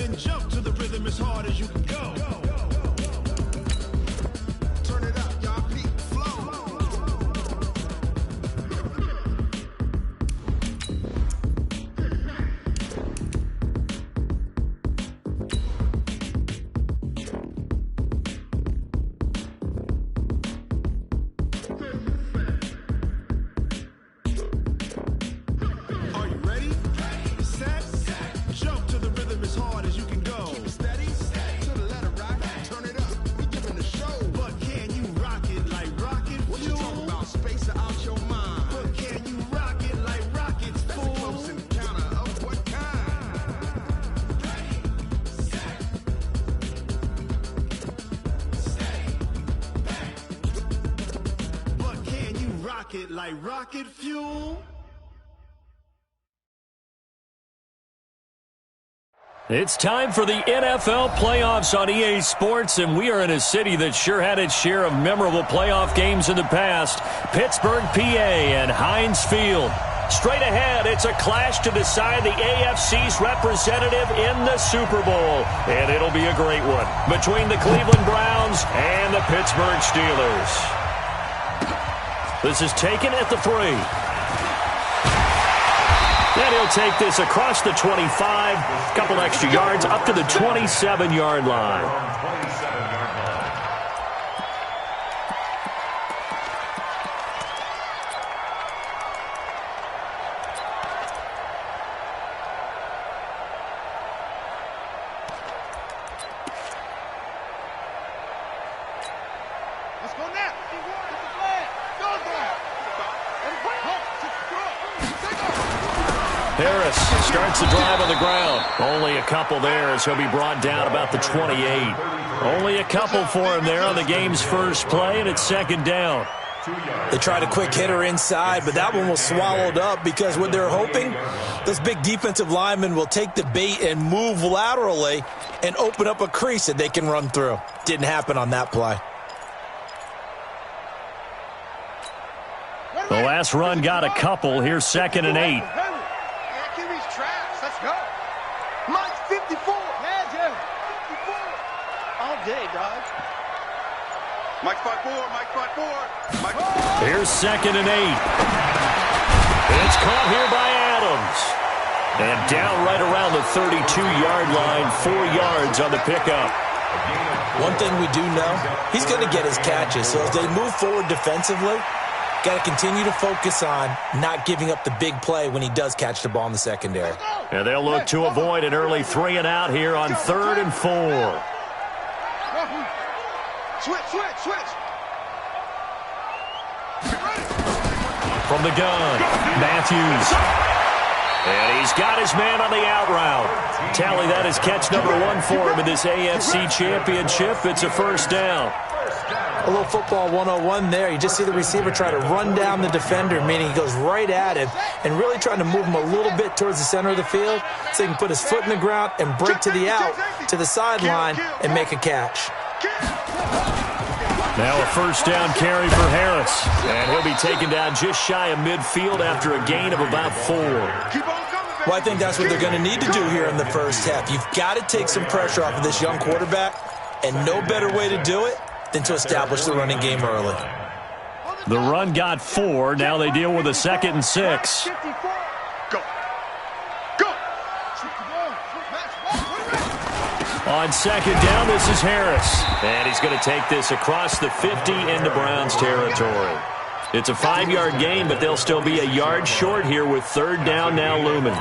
Then jump to the rhythm as hard as you can go. Turn it up, y'all. Peak flow. Are you ready? Set. Jump to the rhythm as hard as you can go. Keep it steady. To the letter right. Turn it up. We giving the show. But can you rock it like rocket fuel? What you talking about? Space out your mind. But can you rock it like rockets, fool? That's a close encounter of what kind? Ready, set, stay back. But can you rock it like rocket fuel? It's time for the NFL playoffs on EA Sports, and we are in a city that sure had its share of memorable playoff games in the past. Pittsburgh, PA, and Heinz Field. Straight ahead, it's a clash to decide the AFC's representative in the Super Bowl, and it'll be a great one between the Cleveland Browns and the Pittsburgh Steelers. This is taken at the 3. And he'll take this across the 25, couple extra yards up to the 27-yard line. Let's go now. Harris starts the drive on the ground. Only a couple there as he'll be brought down about the 28. Only a couple for him there on the game's first play, and it's second down. They tried a quick hitter inside, but that one was swallowed up because what they're hoping, those big defensive linemen will take the bait and move laterally and open up a crease that they can run through. Didn't happen on that play. The last run got a couple. Here's second and 8. Let's go. Mike's 54. Yeah, Jim. 54. All day, dog. Mike's 5'4". Mike's 5'4". Mike's... Here's second and 8. It's caught here by Adams. And down right around the 32-yard line, 4 yards on the pickup. One thing we do know, he's going to get his catches. So as they move forward defensively, got to continue to focus on not giving up the big play when he does catch the ball in the secondary. And they'll look to avoid an early 3 and out here on 3rd and 4. Switch. From the gun, Matthews. And he's got his man on the out route. Tally that is catch number 1 for him in this AFC Championship. It's a first down. A little football 101 there. You just see the receiver try to run down the defender, meaning he goes right at him and really trying to move him a little bit towards the center of the field so he can put his foot in the ground and break to the out, to the sideline, and make a catch. Now a first down carry for Harris. And he'll be taken down just shy of midfield after a gain of about 4. Well, I think that's what they're going to need to do here in the first half. You've got to take some pressure off of this young quarterback, and no better way to do it than to establish the running game early. The run got 4. Now they deal with a 2nd and 6. Go. On 2nd down, this is Harris. And he's going to take this across the 50 into Browns territory. It's a 5-yard gain, but they'll still be a yard short here with 3rd down now looming.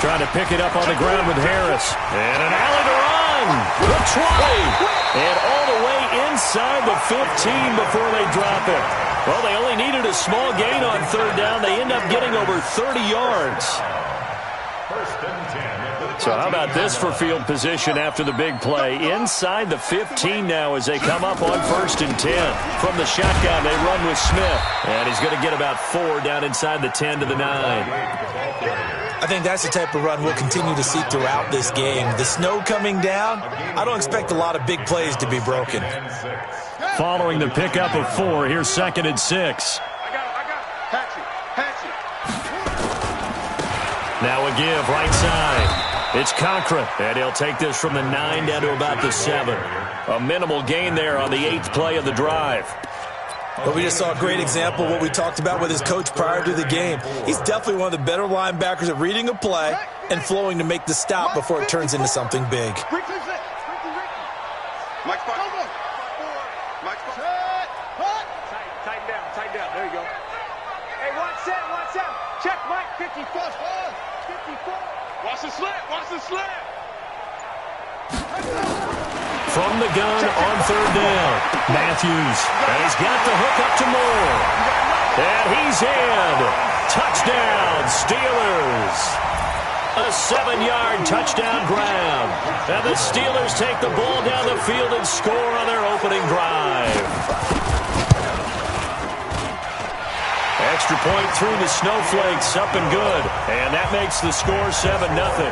Trying to pick it up on the ground with Harris. And an alley to run. The 20. And all the way inside the 15 before they drop it. Well, they only needed a small gain on 3rd down. They end up getting over 30 yards. So how about this for field position after the big play? Inside the 15 now as they come up on 1st and 10. From the shotgun, they run with Smith. And he's going to get about 4 down inside the 10 to the 9. I think that's the type of run we'll continue to see throughout this game. The snow coming down, I don't expect a lot of big plays to be broken. Following the pickup of 4, here's 2nd and 6. Now a give right side. It's Cochran, and he'll take this from the 9 down to about the 7. A minimal gain there on the 8th play of the drive. But we just saw a great example of what we talked about with his coach prior to the game. He's definitely one of the better linebackers at reading a play and flowing to make the stop before it turns into something big. Tighten down. There you go. Hey, 1-7. Check, Mike. 54. Watch the slant. From the gun on 3rd down, Matthews. And he's got the hook up to Moore. And he's in. Touchdown, Steelers. A 7-yard touchdown grab. And the Steelers take the ball down the field and score on their opening drive. Extra point through the snowflakes, up and good. And that makes the score 7-0.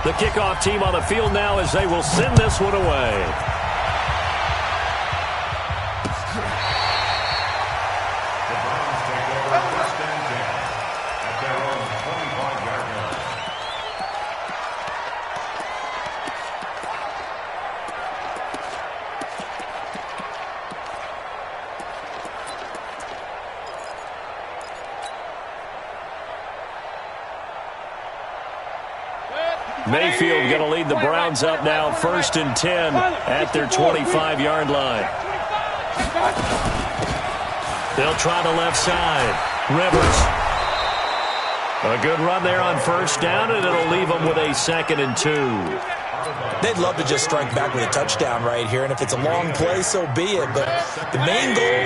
The kickoff team on the field now as they will send this one away. Mayfield going to lead the Browns up now, 1st and 10 at their 25-yard line. They'll try the left side. Rivers. A good run there on 1st down, and it'll leave them with a 2nd and 2. They'd love to just strike back with a touchdown right here, and if it's a long play, so be it. But the main goal,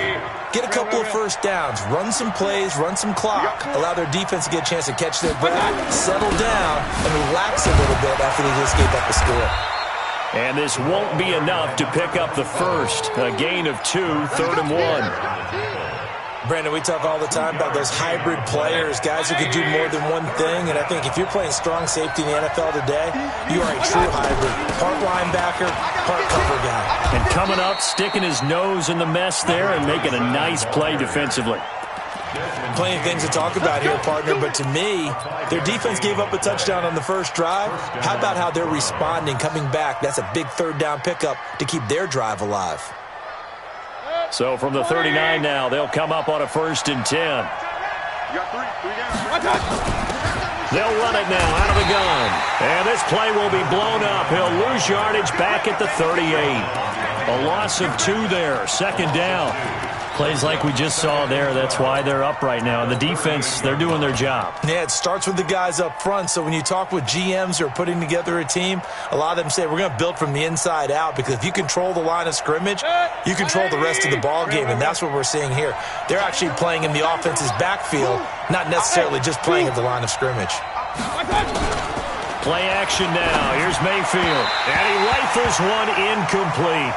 get a couple of 1st downs, run some plays, run some clock, allow their defense to get a chance to catch their breath, settle down, and relax a little bit after they just gave up a score. And this won't be enough to pick up the first. A gain of 2, 3rd and 1. Brandon, we talk all the time about those hybrid players, guys who can do more than one thing. And I think if you're playing strong safety in the NFL today, you are a true hybrid. Part linebacker, part cover guy. And coming up, sticking his nose in the mess there and making a nice play defensively. Plenty of things to talk about here, partner, but to me, their defense gave up a touchdown on the first drive. How about how they're responding, coming back? That's a big 3rd down pickup to keep their drive alive. So from the 39 now, they'll come up on a 1st and 10. They'll run it now out of the gun. And this play will be blown up. He'll lose yardage back at the 38. A loss of 2 there, 2nd down. Plays like we just saw there, that's why they're up right now. And the defense, they're doing their job. Yeah, it starts with the guys up front. So when you talk with GMs who are putting together a team, a lot of them say we're going to build from the inside out, because if you control the line of scrimmage, you control the rest of the ball game, and that's what we're seeing here. They're actually playing in the offense's backfield, not necessarily just playing at the line of scrimmage. Play action now. Here's Mayfield. And he rifles one incomplete.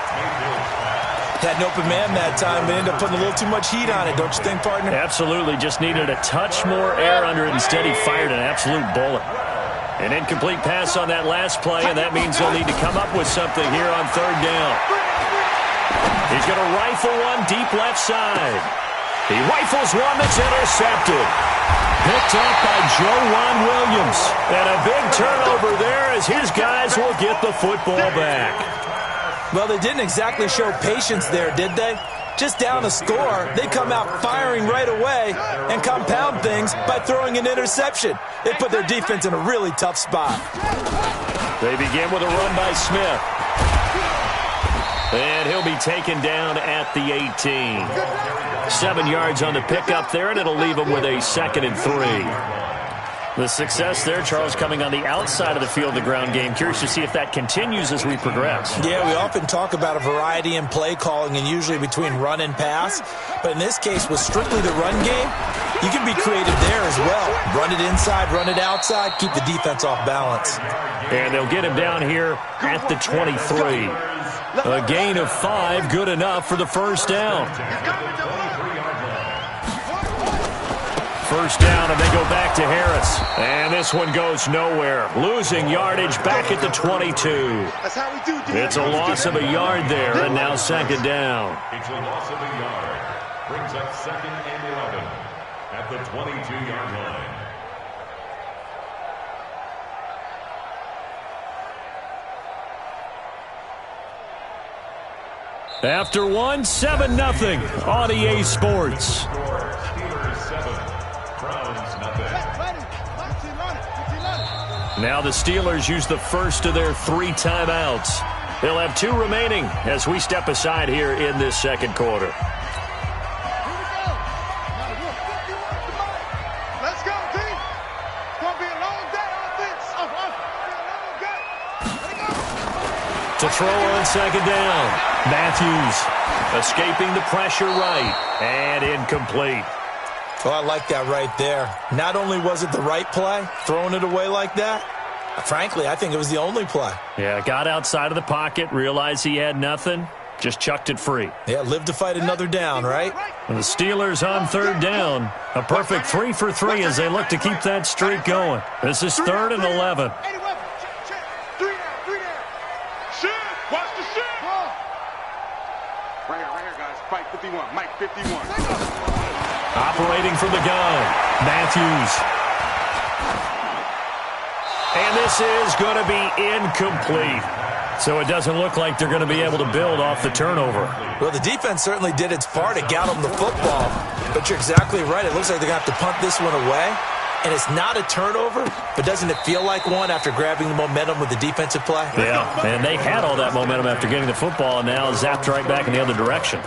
Had an open man that time, but ended up putting a little too much heat on it, don't you think, partner? Absolutely. Just needed a touch more air under it. Instead, he fired an absolute bullet. An incomplete pass on that last play, and that means they'll need to come up with something here on 3rd down. He's going to rifle one deep left side. He rifles one that's intercepted. Picked up by Joejuan Williams. And a big turnover there as his guys will get the football back. Well, they didn't exactly show patience there, did they? Just down a score, they come out firing right away and compound things by throwing an interception. They put their defense in a really tough spot. They begin with a run by Smith. And he'll be taken down at the 18. 7 yards on the pickup there, and it'll leave him with a 2nd and 3. The success there, Charles, coming on the outside of the field, the ground game. Curious to see if that continues as we progress. Yeah, we often talk about a variety in play calling and usually between run and pass. But in this case, with strictly the run game, you can be creative there as well. Run it inside, run it outside, keep the defense off balance. And they'll get him down here at the 23. A gain of 5, good enough for the 1st down. first down, and they go back to Harris. And this one goes nowhere. Losing yardage back at the 22. That's how we do. It's a loss of a yard there, and now second down. It's a loss of a yard. Brings up 2nd and 11 at the 22-yard line. After one, 7-0 on EA Sports. Steelers 7, Browns nothing. Now the Steelers use the first of their 3 timeouts. They'll have 2 remaining as we step aside here in this second quarter. Let's go, team. It's going to be a long day on offense. To throw on second down. Matthews escaping the pressure right, and incomplete. Oh, I like that right there. Not only was it the right play, throwing it away like that, frankly, I think it was the only play. Yeah, got outside of the pocket, realized he had nothing, just chucked it free. Yeah, live to fight another down, right? And the Steelers on third down. A perfect 3 for 3 as they look to keep that streak going. This is 3rd and 11. Right here, guys. Mike 51. Mike 51. Operating from the gun, Matthews. And this is going to be incomplete. So it doesn't look like they're going to be able to build off the turnover. Well, the defense certainly did its part to get them the football. But you're exactly right. It looks like they're going to have to punt this one away. And it's not a turnover, but doesn't it feel like one after grabbing the momentum with the defensive play? Yeah, and they had all that momentum after getting the football, and now zapped right back in the other direction.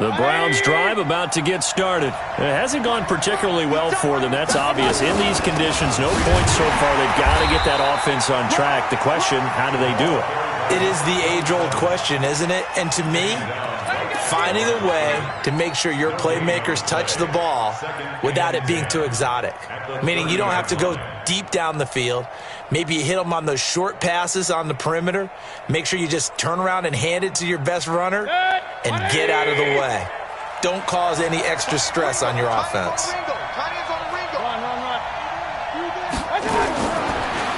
The Browns' drive about to get started. It hasn't gone particularly well for them. That's obvious. In these conditions, no points so far. They've got to get that offense on track. The question, how do they do it? It is the age-old question, isn't it? And to me, finding a way to make sure your playmakers touch the ball without it being too exotic. Meaning you don't have to go deep down the field. Maybe you hit them on those short passes on the perimeter. Make sure you just turn around and hand it to your best runner and get out of the way. Don't cause any extra stress on your offense.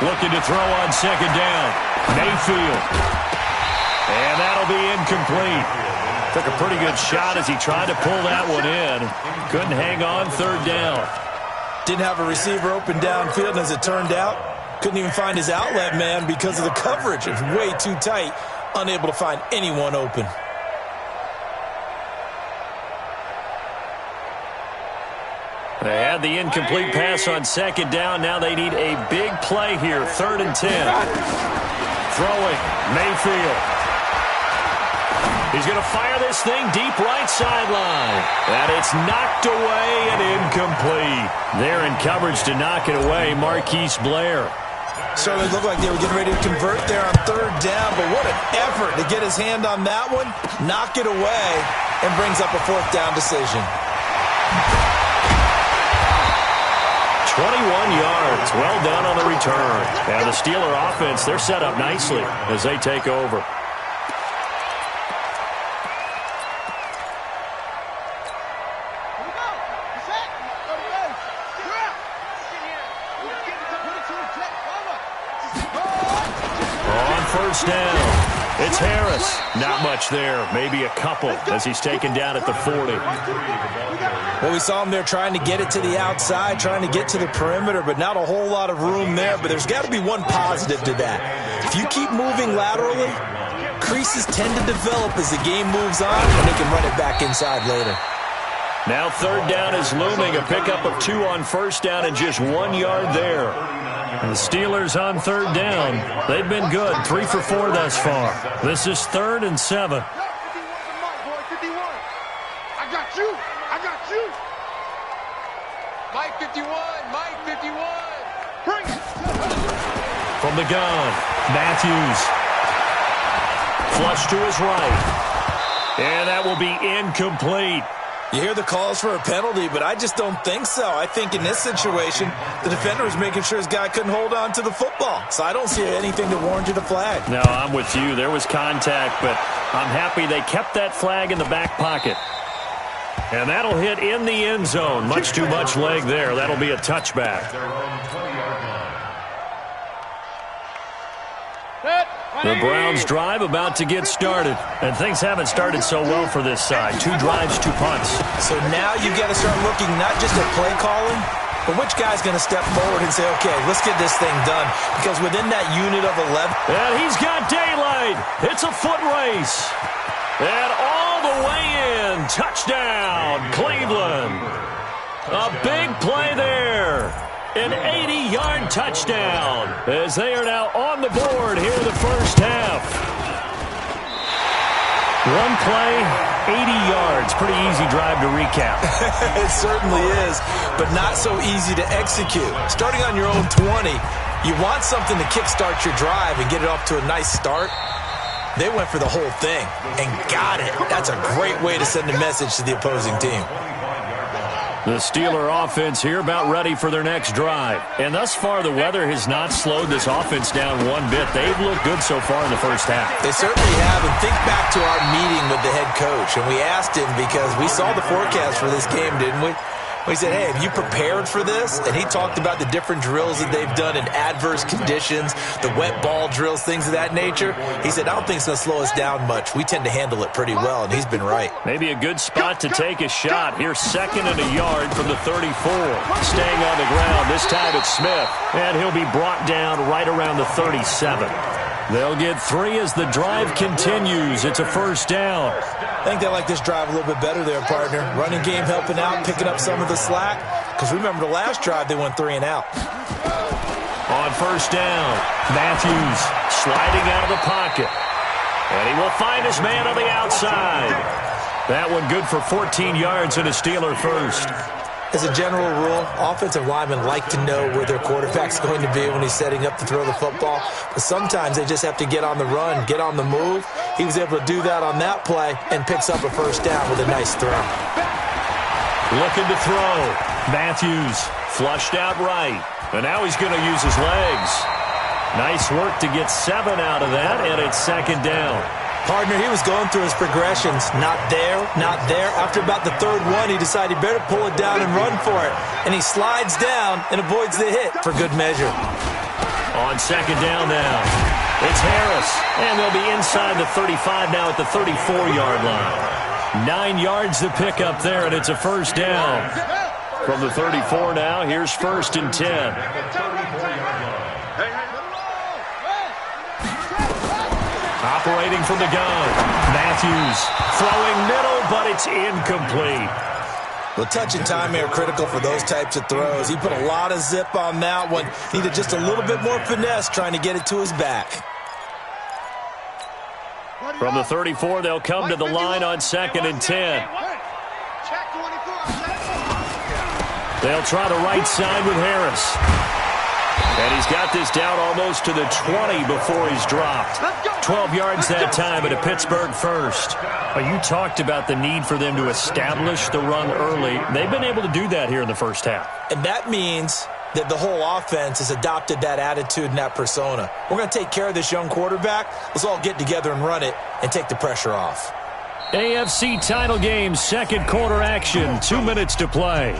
Looking to throw on second down. Mayfield. And that'll be incomplete. Took a pretty good shot as he tried to pull that one in. Couldn't hang on third down. Didn't have a receiver open downfield, and as it turned out, couldn't even find his outlet man because of the coverage. It was way too tight, unable to find anyone open. They had the incomplete pass on second down. Now they need a big play here. 3rd and 10. Throwing. Mayfield. He's going to fire this thing deep right sideline. And it's knocked away and incomplete. They're in coverage to knock it away. Marquise Blair. Certainly looked like they were getting ready to convert there on 3rd down, but what an effort to get his hand on that one, knock it away, and brings up a 4th down decision. 21 yards. Well done on the return. And the Steeler offense, they're set up nicely as they take over. On first down. It's Harris. Not much there. Maybe a couple as he's taken down at the 40. Well, we saw him there trying to get it to the outside, trying to get to the perimeter, but not a whole lot of room there. But there's got to be one positive to that. If you keep moving laterally, creases tend to develop as the game moves on, and they can run it back inside later. Now 3rd down is looming. A pickup of 2 on first down and just 1 yard there. And the Steelers on 3rd down. They've been good. 3 for 4 thus far. This is 3rd and 7. I got you. I got you. Mike 51. Mike 51. Bring it. From the gun, Matthews. Flush to his right. And that will be incomplete. You hear the calls for a penalty, but I just don't think so. I think in this situation, the defender was making sure his guy couldn't hold on to the football. So I don't see anything to warrant a flag. No, I'm with you. There was contact, but I'm happy they kept that flag in the back pocket. And that'll hit in the end zone. Much too much leg there. That'll be a touchback. The Browns drive about to get started. And things haven't started so well for this side. 2 drives, 2 punts. So now you've got to start looking not just at play calling, but which guy's going to step forward and say, okay, let's get this thing done. Because within that unit of 11. And he's got daylight. It's a foot race. And all the way in. Touchdown, Cleveland. A big play there. An 80-yard touchdown as they are now on the board here in the first half. One play, 80 yards. Pretty easy drive to recap. It certainly is, but not so easy to execute. Starting on your own 20, you want something to kickstart your drive and get it off to a nice start. They went for the whole thing and got it. That's a great way to send a message to the opposing team. The Steeler offense here about ready for their next drive. And thus far, the weather has not slowed this offense down one bit. They've looked good so far in the first half. They certainly have. And think back to our meeting with the head coach. And we asked him because we saw the forecast for this game, didn't we? We said, hey, have you prepared for this? And he talked about the different drills that they've done in adverse conditions, the wet ball drills, things of that nature. He said, I don't think it's going to slow us down much. We tend to handle it pretty well, and he's been right. Maybe a good spot to take a shot. Here's 2nd and a yard from the 34. Staying on the ground, this time it's Smith. And he'll be brought down right around the 37. They'll get 3 as the drive continues. It's a first down. I think they like this drive a little bit better there, partner. Running game helping out, picking up some of the slack. Because remember, the last drive, they went 3 and out. On first down, Matthews sliding out of the pocket. And he will find his man on the outside. That one good for 14 yards and a Steeler first. As a general rule, offensive linemen like to know where their quarterback's going to be when he's setting up to throw the football. But sometimes they just have to get on the run, get on the move. He was able to do that on that play and picks up a first down with a nice throw. Looking to throw. Matthews flushed out right. And now he's going to use his legs. Nice work to get 7 out of that, and it's 2nd down. Partner, he was going through his progressions. Not there, not there. After about the 3rd one, he decided he better pull it down and run for it. And he slides down and avoids the hit for good measure. On 2nd down now, it's Harris. And they'll be inside the 35 now at the 34-yard line. 9 yards to pick up there, and it's a first down. From the 34 now, here's 1st and 10. Operating from the gun. Matthews throwing middle, but it's incomplete. Well, touch and time are critical for those types of throws. He put a lot of zip on that one. Needed just a little bit more finesse trying to get it to his back. From the 34, they'll come to the line on 2nd and 10. They'll try the right side with Harris. And he's got this down almost to the 20 before he's dropped. 12 yards that time, but a Pittsburgh first. You talked about the need for them to establish the run early. They've been able to do that here in the first half. And that means that the whole offense has adopted that attitude and that persona. We're going to take care of this young quarterback. Let's all get together and run it and take the pressure off. AFC title game, 2nd quarter action, 2 minutes to play.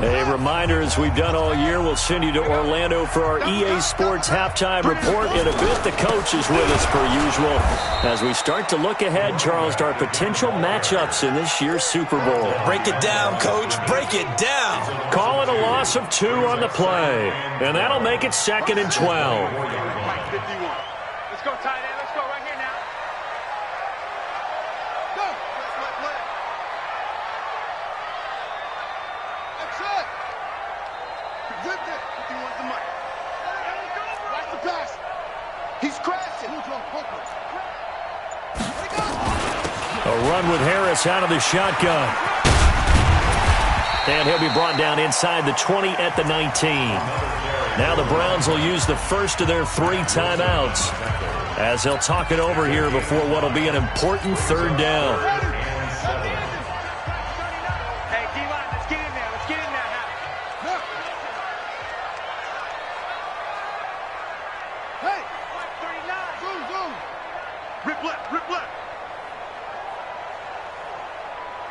A reminder, as we've done all year, we'll send you to Orlando for our EA Sports halftime report. In a bit, the coach is with us per usual as we start to look ahead, Charles, to our potential matchups in this year's Super Bowl. Break it down, Coach. Break it down. Call it a loss of 2 on the play, and that'll make it 2nd and 12. Mike 51. Let's go, tight end. Let's go right here now. Go. Play. That's it. Good. 51's the mic. Watch the pass. He's crashing. A run with Harris out of the shotgun. And he'll be brought down inside the 20 at the 19. Now the Browns will use the first of their 3 timeouts as they'll talk it over here before what will be an important third down. Hey, D-line, let's get in there. Let's get in there now. Hey, 39. Zoom. Rip left, rip left.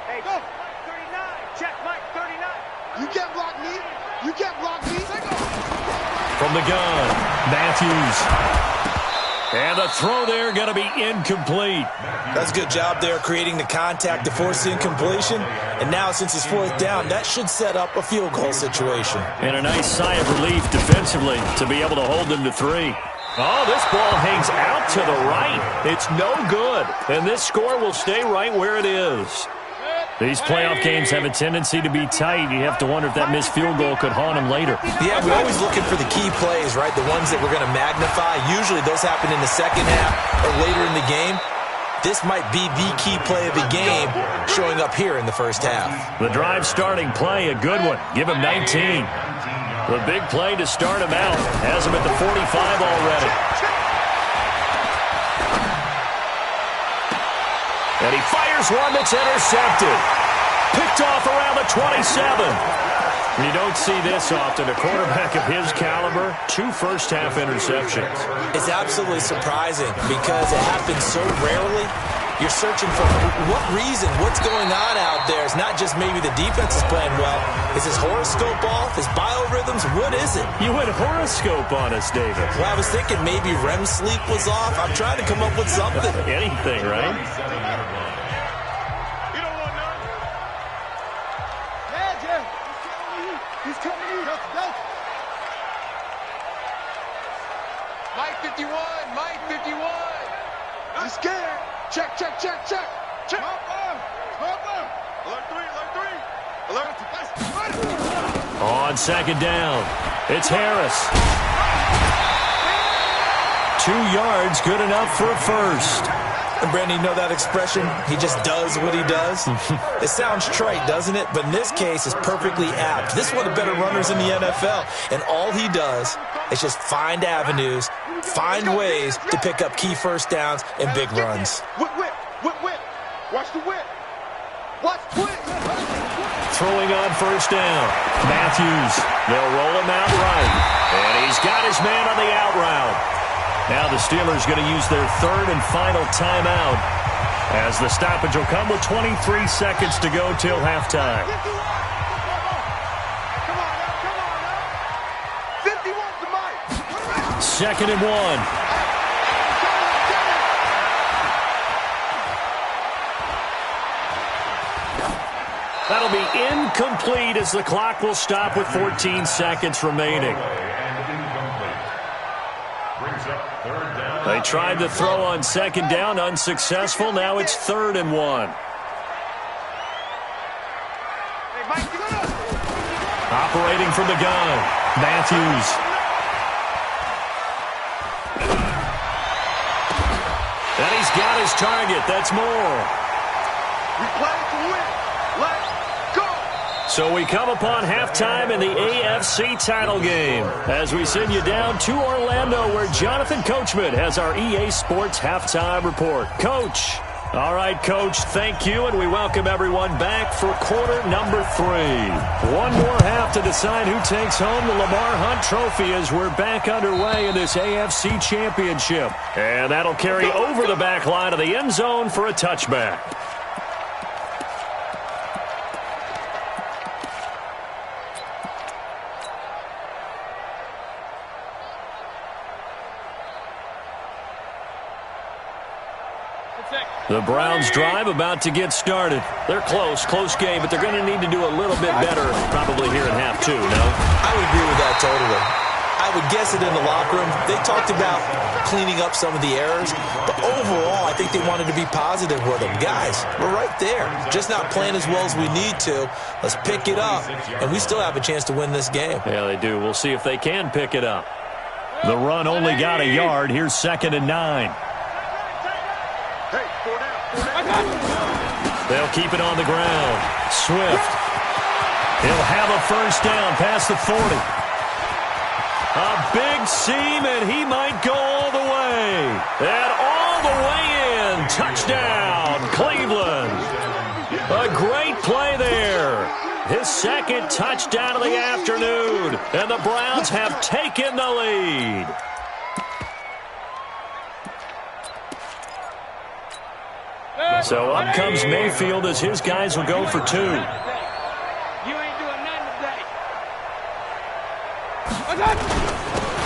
Hey, go. 39. Check, Mike, 39. You can't block me. You can't block me. From the gun, Matthews. And the throw there going to be incomplete. That's a good job there creating the contact to force the incompletion. And now since it's 4th down, that should set up a field goal situation. And a nice sigh of relief defensively to be able to hold them to 3. Oh, this ball hangs out to the right. It's no good. And this score will stay right where it is. These playoff games have a tendency to be tight. You have to wonder if that missed field goal could haunt them later. Yeah, we're always looking for the key plays, right? The ones that we're going to magnify. Usually those happen in the second half or later in the game. This might be the key play of the game showing up here in the first half. The drive starting play, a good one. Give him 19. The big play to start him out. Has him at the 45 already. And he fires one that's intercepted. Picked off around the 27. You don't see this often. A quarterback of his caliber, 2 first-half interceptions. It's absolutely surprising because it happens so rarely. You're searching for what reason, what's going on out there. It's not just maybe the defense is playing well. Is his horoscope off? His biorhythms? What is it? You went horoscope on us, David. Well, I was thinking maybe REM sleep was off. I'm trying to come up with something. Anything, right? You don't want none. Yeah. He's coming in. Go. Mike 51. Mike 51. He's scared. Check. Alert 3. On second down, it's Harris. 2 yards, good enough for a first. And Brandon, you know that expression? He just does what he does. It sounds trite, doesn't it? But in this case, it's perfectly apt. This is one of the better runners in the NFL. And all he does is just find avenues, find ways to pick up key first downs and big runs. Whip. Watch the whip. Watch quick. Throwing on first down. Matthews. They'll roll him out right. And he's got his man on the out route. Now the Steelers going to use their 3rd and final timeout as the stoppage will come with 23 seconds to go till halftime. Come on now. 51 to Mike. 2nd and 1. That'll be incomplete as the clock will stop with 14 seconds remaining. They tried to throw on second down, unsuccessful. Now it's 3rd and 1. Operating from the gun, Matthews. And he's got his target. That's more. We play to win. Let's go. So we come upon halftime in the AFC title game as we send you down to Orlando where Jonathan Coachman has our EA Sports halftime report. Coach. All right, Coach, thank you, and we welcome everyone back for quarter number 3. One more half to decide who takes home the Lamar Hunt Trophy as we're back underway in this AFC Championship. And that'll carry over the back line of the end zone for a touchback. The Browns drive about to get started. They're close game, but they're going to need to do a little bit better probably here in half 2, no? I would agree with that totally. I would guess it in the locker room. They talked about cleaning up some of the errors, but overall, I think they wanted to be positive with them. Guys, we're right there. Just not playing as well as we need to. Let's pick it up, and we still have a chance to win this game. Yeah, they do. We'll see if they can pick it up. The run only got a yard. Here's 2nd and 9. Hey, 4 down. They'll keep it on the ground. Swift. He'll have a first down past the 40. A big seam, and he might go all the way. And all the way in. Touchdown, Cleveland. A great play there. His 2nd touchdown of the afternoon. And the Browns have taken the lead. So up comes Mayfield as his guys will go for 2. You ain't doing nothing today.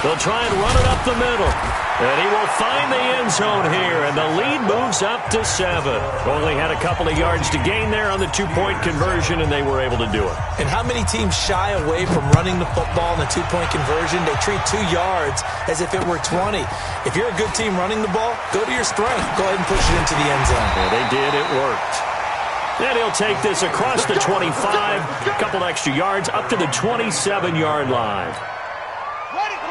They'll try and run it up the middle. And he will find the end zone here, and the lead moves up to 7. Only had a couple of yards to gain there on the 2-point conversion, and they were able to do it. And how many teams shy away from running the football in the 2-point conversion? They treat 2 yards as if it were 20. If you're a good team running the ball, go to your strength. Go ahead and push it into the end zone. Yeah, they did. It worked. And he'll take this across the 25, a couple extra yards, up to the 27-yard line.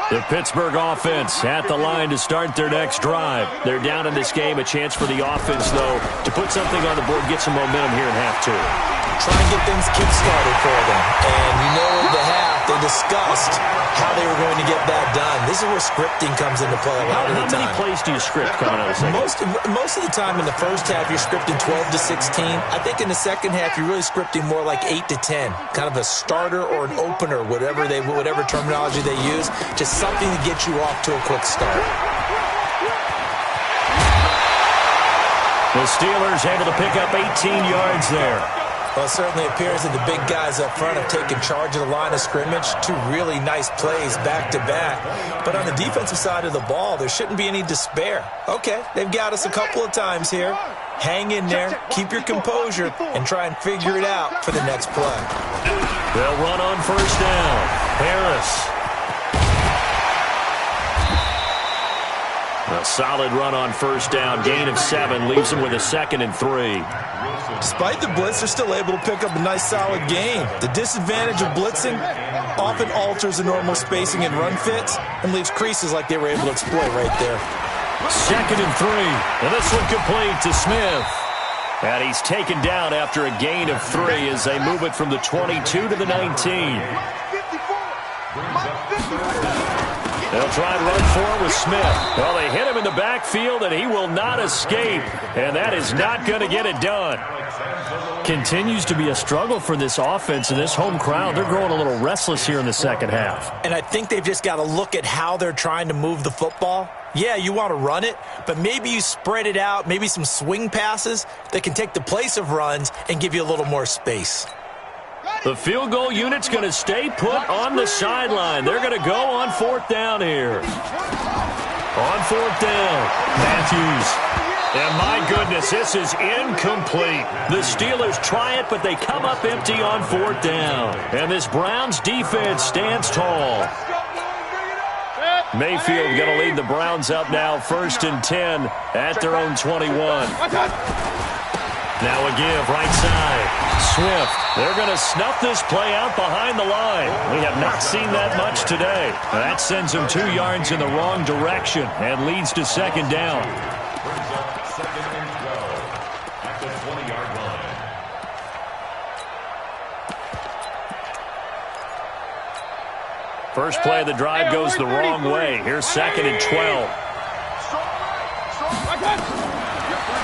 The Pittsburgh offense at the line to start their next drive. They're down in this game. A chance for the offense, though, to put something on the board, get some momentum here in half 2. Try and get things kick-started for them. And you know in the half, they discussed how they were going to get that done. This is where scripting comes into play a lot of the time. How many plays do you script coming out of the second? Most of the time in the first half, you're scripting 12 to 16. I think in the second half, you're really scripting more like 8 to 10. Kind of a starter or an opener, whatever terminology they use. Just something to get you off to a quick start. The Steelers able to pick up 18 yards there. Well, it certainly appears that the big guys up front have taken charge of the line of scrimmage. 2 really nice plays back-to-back. But on the defensive side of the ball, there shouldn't be any despair. Okay, they've got us a couple of times here. Hang in there, keep your composure, and try and figure it out for the next play. They'll run on first down. Harris. A solid run on first down. Gain of 7 leaves them with a 2nd and 3. Despite the blitz, they're still able to pick up a nice solid gain. The disadvantage of blitzing often alters the normal spacing and run fits and leaves creases like they were able to exploit right there. 2nd and 3. And this one complete to Smith. And he's taken down after a gain of 3 as they move it from the 22 to the 19. They'll try and run for it with Smith. Well, they hit him in the backfield, and he will not escape. And that is not going to get it done. Continues to be a struggle for this offense and this home crowd. They're growing a little restless here in the second half. And I think they've just got to look at how they're trying to move the football. Yeah, you want to run it, but maybe you spread it out, maybe some swing passes that can take the place of runs and give you a little more space. The field goal unit's going to stay put on the sideline. They're going to go on 4th down here. On 4th down, Matthews. And my goodness, this is incomplete. The Steelers try it, but they come up empty on 4th down. And this Browns defense stands tall. Mayfield going to lead the Browns up now, 1st and 10 at their own 21. Now a give, right side. Swift. They're going to snuff this play out behind the line. We have not seen that much today. That sends them 2 yards in the wrong direction and leads to 2nd down. Brings up 2nd and 12 at the 20-yard line. First play of the drive goes the wrong way. Here's 2nd and 12.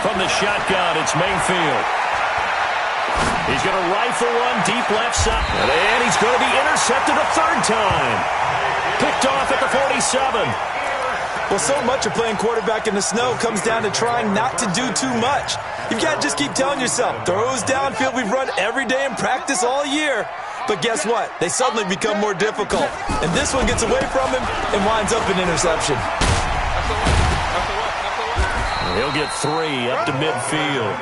From the shotgun, it's Mayfield. He's going to rifle one deep left side. And he's going to be intercepted a 3rd time. Picked off at the 47. Well, so much of playing quarterback in the snow comes down to trying not to do too much. You've got to just keep telling yourself, throws downfield we've run every day in practice all year. But guess what? They suddenly become more difficult. And this one gets away from him and winds up an interception. He'll get 3 up to midfield.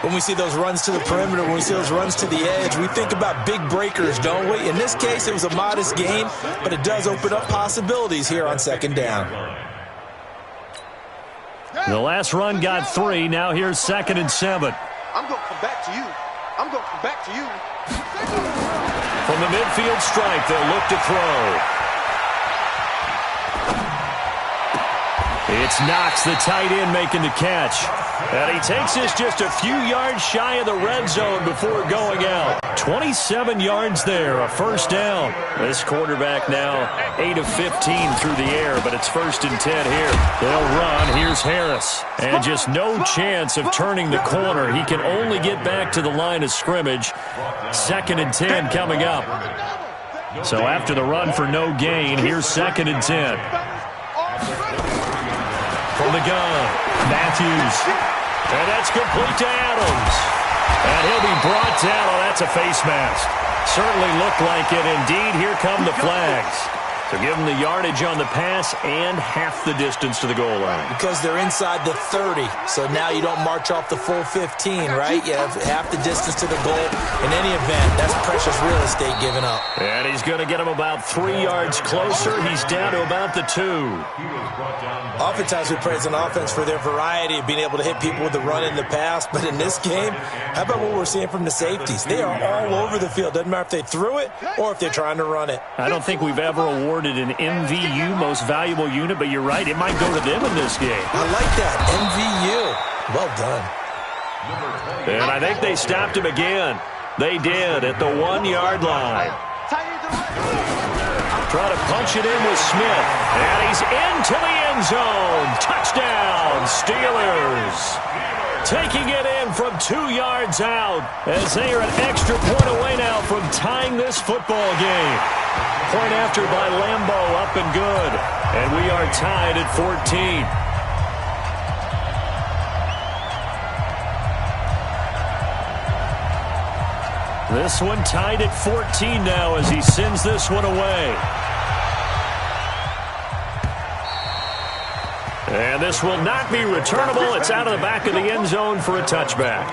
When we see those runs to the perimeter, when we see those runs to the edge, we think about big breakers, don't we? In this case, it was a modest gain, but it does open up possibilities here on 2nd down. The last run got 3. Now here's 2nd and 7. I'm going to come back to you. I'm going to come back to you. From the midfield stripe, they'll look to throw. It's Knox, the tight end, making the catch. And he takes this just a few yards shy of the red zone before going out. 27 yards there, a first down. This quarterback now 8 of 15 through the air, but it's 1st and 10 here. They'll run. Here's Harris. And just no chance of turning the corner. He can only get back to the line of scrimmage. 2nd and 10 coming up. So after the run for no gain, here's 2nd and 10. From the gun, Matthews. And that's complete to Adams. And he'll be brought down. Oh, that's a face mask. Certainly looked like it. Indeed, here come the flags. So give them the yardage on the pass and half the distance to the goal line. Because they're inside the 30, so now you don't march off the full 15, right? You have half the distance to the goal. In any event, that's precious real estate given up. And he's going to get him about 3 yards closer. He's down to about the 2. Oftentimes we praise an offense for their variety of being able to hit people with the run and the pass, but in this game, how about what we're seeing from the safeties? They are all over the field. Doesn't matter if they threw it or if they're trying to run it. I don't think we've ever awarded an MVU, most valuable unit, but you're right, it might go to them in this game. I like that, MVU. Well done. And I think they stopped him again. They did at the 1-yard line. Try to punch it in with Smith. And he's into the end zone. Touchdown, Steelers. Taking it in from 2 yards out as they are an extra point away now from tying this football game. Point after by Lambeau, up and good. And we are tied at 14. This one tied at 14 now as he sends this one away. And this will not be returnable. It's out of the back of the end zone for a touchback.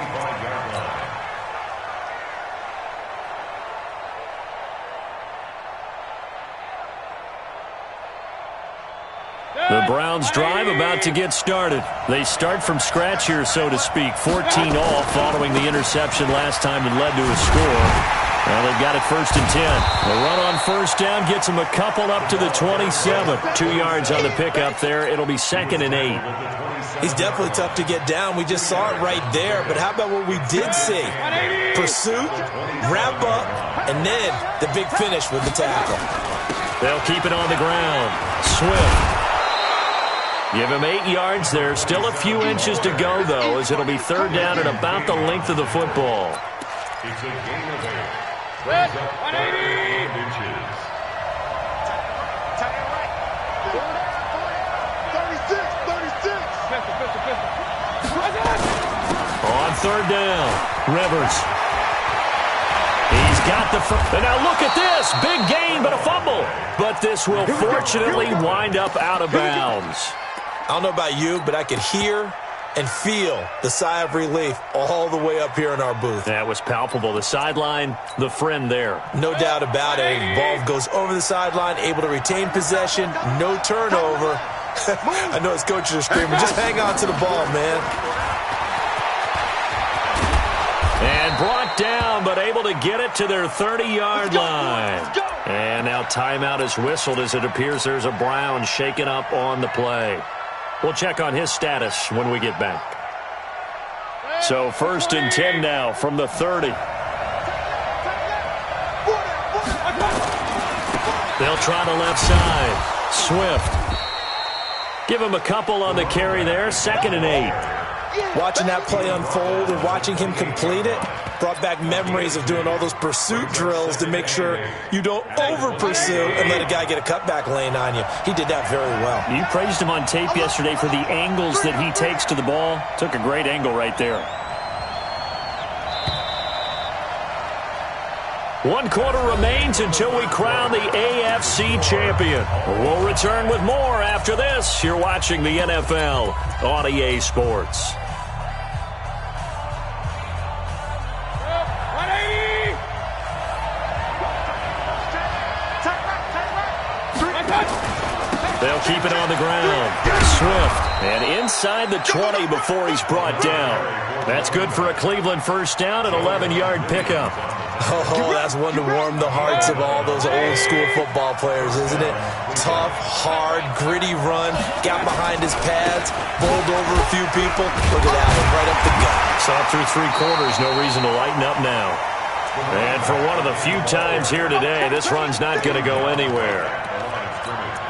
The Browns drive about to get started. They start from scratch here, so to speak. 14 all following the interception last time that led to a score. Now they've got it 1st and 10. The run on 1st down gets them a couple up to the 27. 2 yards on the pickup there. It'll be 2nd and 8. He's definitely tough to get down. We just saw it right there. But how about what we did see? Pursuit, wrap up, and then the big finish with the tackle. They'll keep it on the ground. Swift. Give him 8 yards there. Still a few inches to go, though, as it'll be 3rd down at about the length of the football. It's a gain of 8. Brings up 180 inches. On 3rd down, Rivers. He's got the first. And now look at this. Big gain, but a fumble. But this will fortunately wind up out of bounds. I don't know about you, but I could hear and feel the sigh of relief all the way up here in our booth. That was palpable. The sideline, the friend there. No doubt about it. The ball goes over the sideline, able to retain possession, no turnover. I know his coaches are screaming, just hang on to the ball, man. And brought down, but able to get it to their 30-yard line. And now timeout is whistled as it appears there's a Brown shaken up on the play. We'll check on his status when we get back. So 1st and 10 now from the 30. They'll try the left side. Swift. Give him a couple on the carry there. 2nd and 8. Watching that play unfold and watching him complete it brought back memories of doing all those pursuit drills to make sure you don't over-pursue and let a guy get a cutback lane on you. He did that very well. You praised him on tape yesterday for the angles that he takes to the ball. Took a great angle right there. 1 quarter remains until we crown the AFC champion. We'll return with more after this. You're watching the NFL on EA Sports. They'll keep it on the ground. Swift. And inside the 20 before he's brought down. That's good for a Cleveland first down, an 11-yard pickup. Oh, that's one to warm the hearts of all those old-school football players, isn't it? Tough, hard, gritty run, got behind his pads, bowled over a few people. Look at that one, right up the gut. Saw through 3 quarters, no reason to lighten up now. And for one of the few times here today, this run's not going to go anywhere.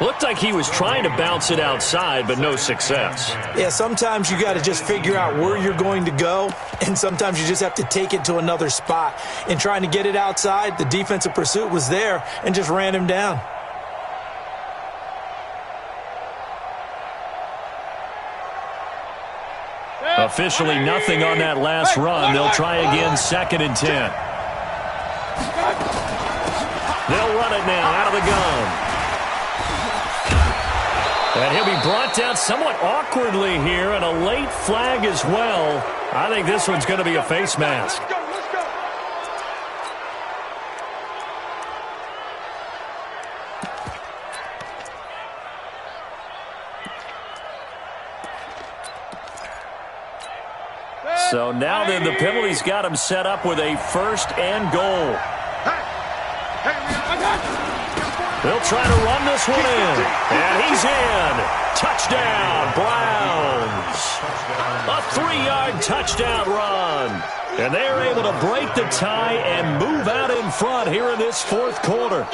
Looked like he was trying to bounce it outside, but no success. Yeah, sometimes you got to just figure out where you're going to go, and sometimes you just have to take it to another spot. In trying to get it outside, the defensive pursuit was there and just ran him down. Officially nothing on that last run. They'll try again, 2nd and 10. They'll run it now out of the gun. And he'll be brought down somewhat awkwardly here, and a late flag as well. I think this one's going to be a face mask. So now then the penalty's got him set up with a 1st and goal. They'll try to run this one in. And he's in. Touchdown, Browns. A 3-yard touchdown run. And they're able to break the tie and move out in front here in this 4th quarter.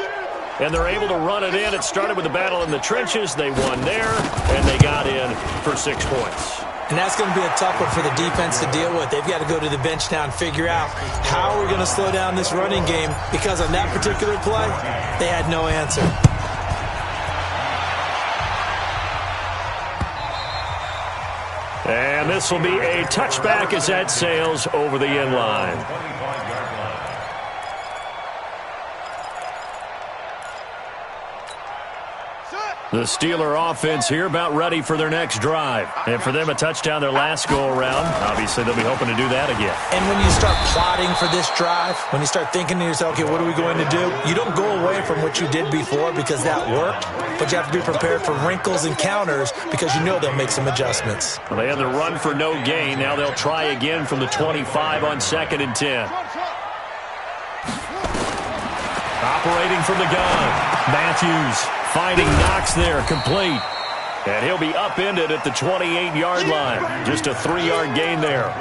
And they're able to run it in. It started with a battle in the trenches. They won there, and they got in for 6 points. And that's going to be a tough one for the defense to deal with. They've got to go to the bench now and figure out how we're going to slow down this running game, because on that particular play, they had no answer. And this will be a touchback as that sails over the end line. The Steeler offense here about ready for their next drive. And for them, a touchdown their last go-around. Obviously, they'll be hoping to do that again. And when you start plotting for this drive, when you start thinking to yourself, okay, what are we going to do? You don't go away from what you did before because that worked, but you have to be prepared for wrinkles and counters because you know they'll make some adjustments. Well, they had the run for no gain. Now they'll try again from the 25 on 2nd and 10. Operating from the gun. Matthews finding Knox there, complete. And he'll be upended at the 28-yard line. Just a 3-yard gain there.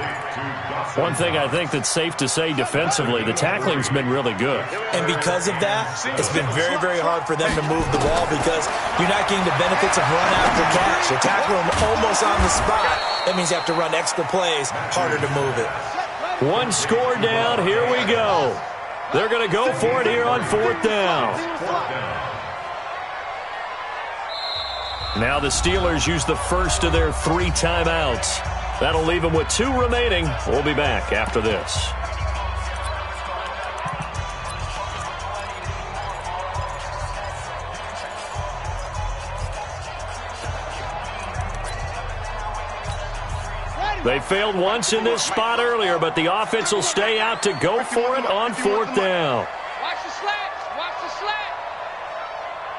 One thing I think that's safe to say defensively, the tackling's been really good. And because of that, it's been very, very hard for them to move the ball because you're not getting the benefits of run after catch. You tackle them almost on the spot. That means you have to run extra plays, harder to move it. 1 score down, here we go. They're going to go for it here on 4th down. Now the Steelers use the first of their 3 timeouts. That'll leave them with 2 remaining. We'll be back after this. They failed once in this spot earlier, but the offense will stay out to go for it on 4th down. Watch the slats. Watch the slat.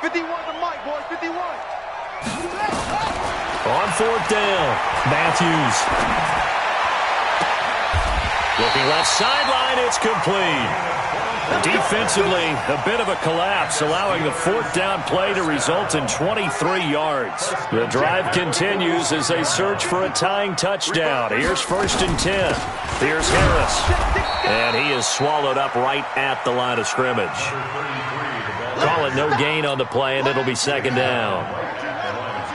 51 the mic, boys. 51. On 4th down, Matthews. Looking left sideline, it's complete. Defensively, a bit of a collapse, allowing the 4th down play to result in 23 yards. The drive continues as they search for a tying touchdown. Here's 1st and 10. Here's Harris. And he is swallowed up right at the line of scrimmage. Call it no gain on the play, and it'll be 2nd down.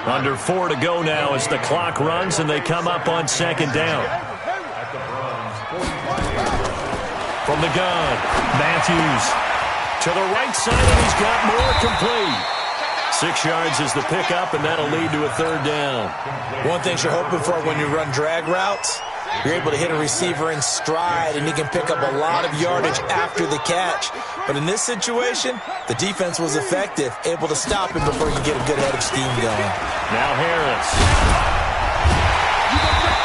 Under 4 to go now as the clock runs, and they come up on 2nd down. From the gun, Matthews to the right side, and he's got more, complete. 6 yards is the pickup, and that'll lead to a 3rd down. One thing you're hoping for when you run drag routes, you're able to hit a receiver in stride, and he can pick up a lot of yardage after the catch. But in this situation, the defense was effective, able to stop him before you get a good head of steam going. Now Harris.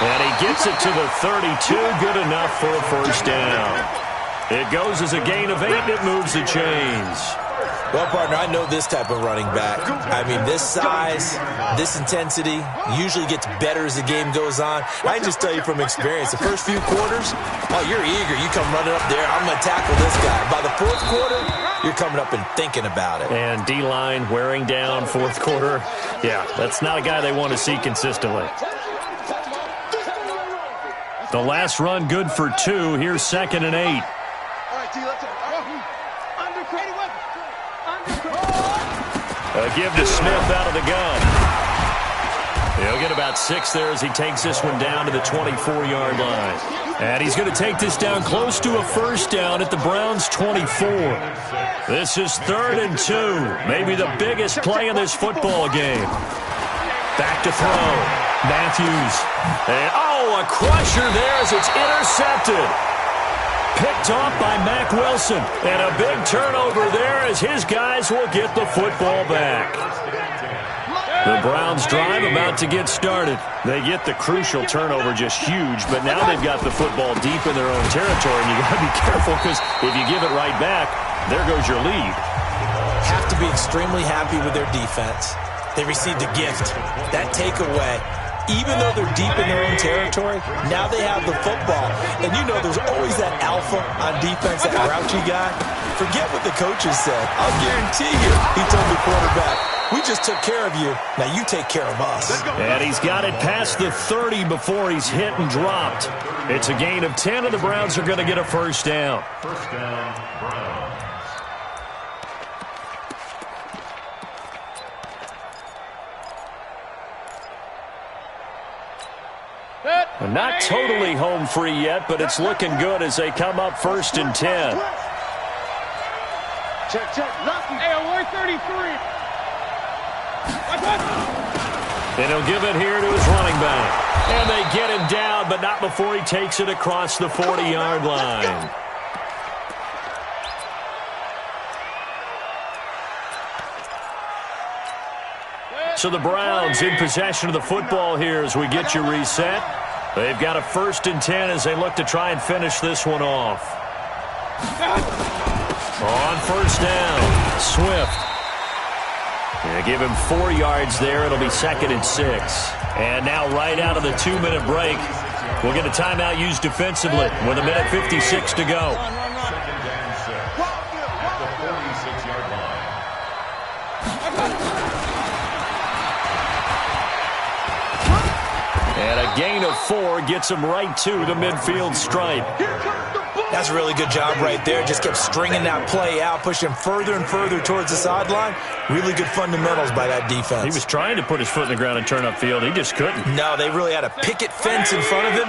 And he gets it to the 32, good enough for a 1st down. It goes as a gain of 8, and it moves the chains. Well, partner, I know this type of running back. I mean, this size, this intensity usually gets better as the game goes on. I can just tell you from experience, the first few quarters, oh, you're eager. You come running up there, I'm going to tackle this guy. By the fourth quarter, you're coming up and thinking about it. And D-line wearing down fourth quarter. Yeah, that's not a guy they want to see consistently. The last run good for 2. Here's 2nd and 8. A give to Smith out of the gun. He'll get about 6 there as he takes this one down to the 24-yard line. And he's going to take this down close to a first down at the Browns' 24. This is 3rd and 2. Maybe the biggest play in this football game. Back to throw. Matthews. And, a crusher there as it's intercepted. Picked off by Mack Wilson. And a big turnover there as his guys will get the football back. The Browns drive about to get started. They get the crucial turnover, just huge, but now they've got the football deep in their own territory, and you got to be careful because if you give it right back, there goes your lead. Have to be extremely happy with their defense. They received a gift. That takeaway, even though they're deep in their own territory, now they have the football. And you know there's always that alpha on defense, that grouchy guy. Forget what the coaches said. I'll guarantee you, he told the quarterback, we just took care of you. Now you take care of us. And he's got it past the 30 before he's hit and dropped. It's a gain of 10, and the Browns are going to get a first down. First down, Browns. Not totally home free yet, but it's looking good as they come up 1st and 10. Check. Hey, 133. And he'll give it here to his running back. And they get him down, but not before he takes it across the 40-yard line. So the Browns in possession of the football here as we get you reset. They've got a 1st and 10 as they look to try and finish this one off. On 1st down, Swift. They give him 4 yards there. It'll be 2nd and 6. And now right out of the 2-minute break, we'll get a timeout used defensively with 1:56 to go. 2nd and 6 at the 46-yard line. And a gain of 4 gets him right to the midfield stripe. That's a really good job right there. Just kept stringing that play out, pushing further and further towards the sideline. Really good fundamentals by that defense. He was trying to put his foot in the ground and turn upfield. He just couldn't. No, they really had a picket fence in front of him.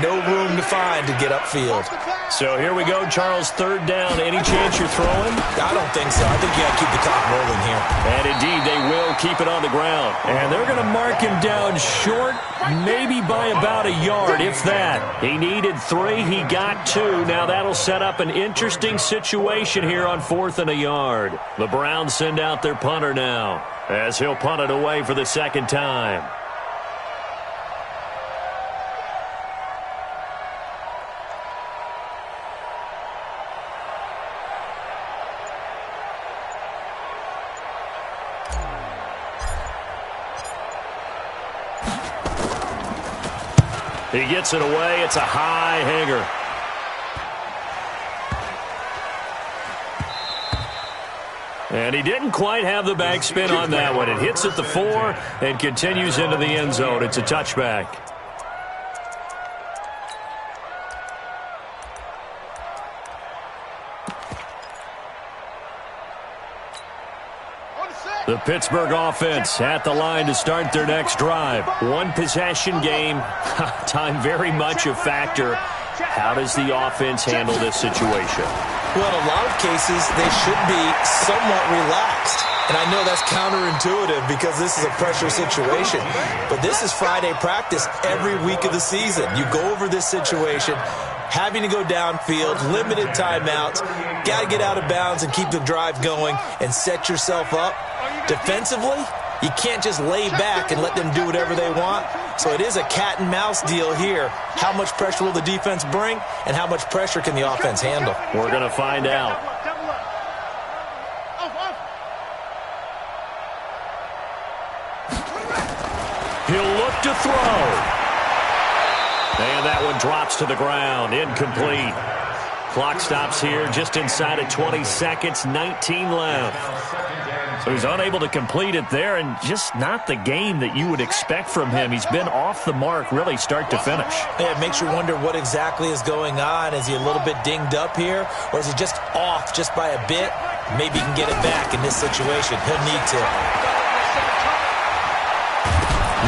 No room to find to get upfield. So here we go, Charles, 3rd down. Any chance you're throwing? I don't think so. I think you got to keep the clock rolling here. And indeed, they will keep it on the ground. And they're going to mark him down short, maybe by about a yard, if that. He needed 3. He got 2. Now that'll set up an interesting situation here on 4th and a yard. The Browns send out their punter now as he'll punt it away for the 2nd time. He gets it away. It's a high hanger. And he didn't quite have the backspin on that one. It hits at the 4 and continues into the end zone. It's a touchback. The Pittsburgh offense at the line to start their next drive. One possession game. Time very much a factor. How does the offense handle this situation? Well, in a lot of cases, they should be somewhat relaxed. And I know that's counterintuitive because this is a pressure situation. But this is Friday practice every week of the season. You go over this situation, having to go downfield, limited timeouts, got to get out of bounds and keep the drive going and set yourself up. Defensively, you can't just lay back and let them do whatever they want. So it is a cat and mouse deal here. How much pressure will the defense bring and how much pressure can the offense handle? We're going to find out. to throw. And that one drops to the ground. Incomplete. Clock stops here just inside of 20 seconds, 19 left. So he's unable to complete it there, and just not the game that you would expect from him. He's been off the mark really start to finish. Yeah, it makes you wonder what exactly is going on. Is he a little bit dinged up here, or is he just off just by a bit? Maybe he can get it back in this situation. He'll need to.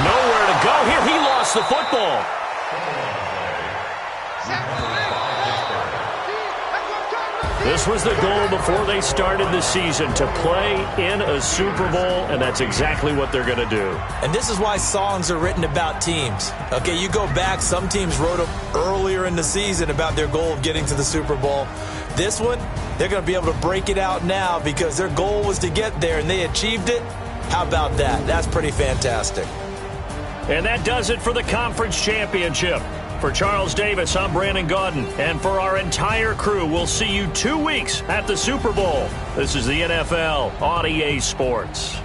Nowhere to go here. He lost the football. This was the goal before they started the season, to play in a Super Bowl, and that's exactly what they're going to do. And this is why songs are written about teams. Okay, you go back, some teams wrote them earlier in the season about their goal of getting to the Super Bowl. This one, they're going to be able to break it out now because their goal was to get there, and they achieved it. How about that? That's pretty fantastic. And that does it for the conference championship. For Charles Davis, I'm Brandon Gaudin. And for our entire crew, we'll see you 2 weeks at the Super Bowl. This is the NFL on EA Sports.